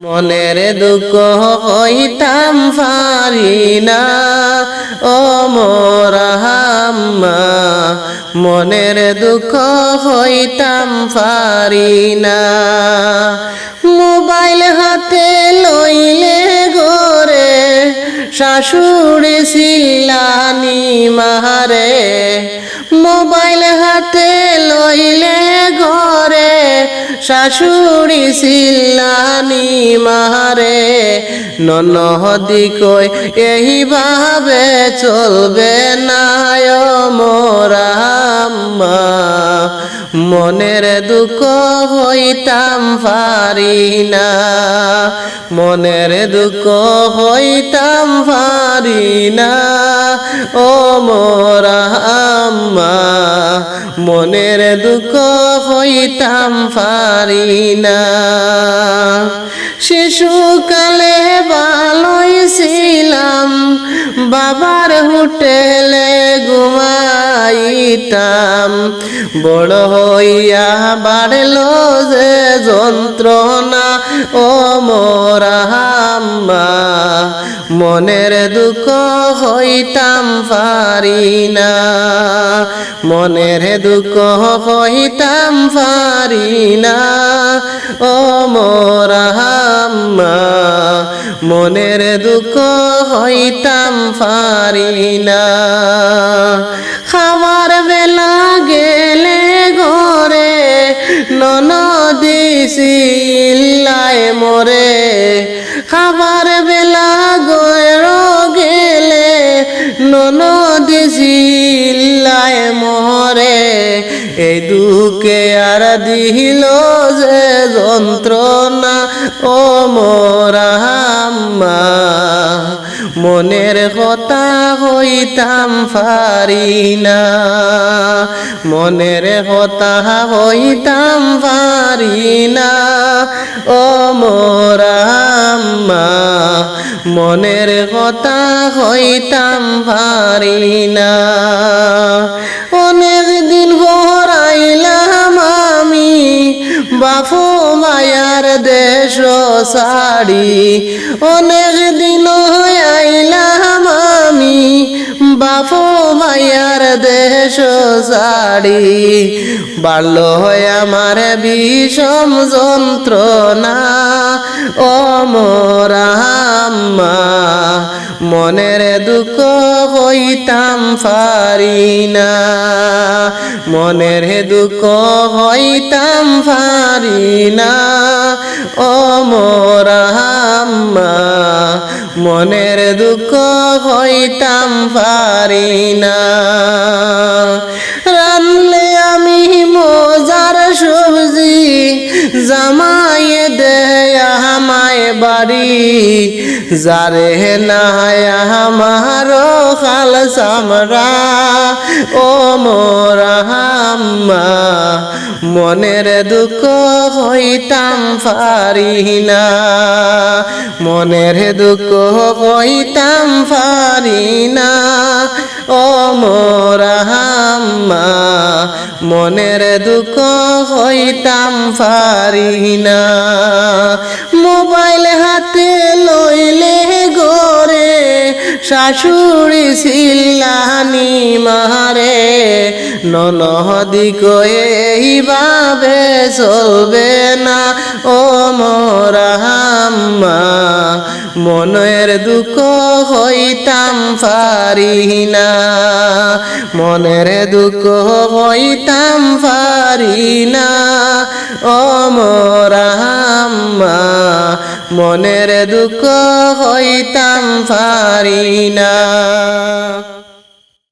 মনের দুঃখ হইতাম পারি না ও মোর আম্মা, মনের দুঃখ হইতাম পারি না। মোবাইল হাতে লইলে গোরে শাশুড়ি চিল্লানি মারে, মোবাইল হাতে লইলে ঘরে শাশুড়ি চিল্লানি মারে। ননদি কই এইভাবে চলবে না ও মোর আম্মা, মনের দুঃখ হইতাম পারি না, মনের দুঃখ হইতাম পারি না ও মোর আম্মা, মনের দুঃখ হইতাম পারি না। শিশুকালে ভালোই ছিলাম, বাবার হোটেলে ঘুমাইতাম, বড় হইয়া বাড়ল যে যন্ত্রণা ও মোর আম্মা, মনের দুঃখ হইতাম পারি না, মনের দুঃখ হইতাম পারি না ও মোর আম্মা, মনের দুঃখ হইতাম পারি না। খাবার বেলা গেলে ঘরে ননদি চিল্লায় মোরে, খাবার বেলা গেলে ননদি চিল্লায় মোরে। এই দুঃখে আর দিল যে যন্ত্রণা ও মোর আম্মা, মনের কথা হইতাম পারি না, মনের কথা হইতাম পারি না ও মোর আম্মা, মনের কথা হইতাম পারি না। অনেক দিন হরাইলাম আমি বাপু মায়ার দেশ ছাড়ি, অনেক দিন আইলাম আমি বাপু মায়ার দেশ ছাড়ি। বাড়ল আমার বিষম যন্ত্রণা ও মোর আম্মা, মনের দুঃখ হইতাম পারি না, মনের দুঃখ হইতাম পারি না ও মোর আম্মা, মনের দুঃখ হইতাম পারি না। রানলে আমি মজার সবজি জামাইয়ে দেয় আমায় বাড়ি, যারে নাই আমার খাল চামড়া ও মোর আম্মা, মনের দুঃখ হইতাম পারি না, মনের দুঃখ হইতাম পারি না ও মোর আম্মা, মনের দুঃখ হইতাম পারি না। মোবাইল হাতে লইলে ঘরে শাশুড়ি চিল্লানি মারে, ননদি কয়ে এইভাবে চলবে না ও মোর আম্মা, মনের দুঃখ হইতাম পারি না, মনের দুঃখ হইতাম পারি না ও মোর আম্মা, মনের দুঃখ হইতাম পারি না।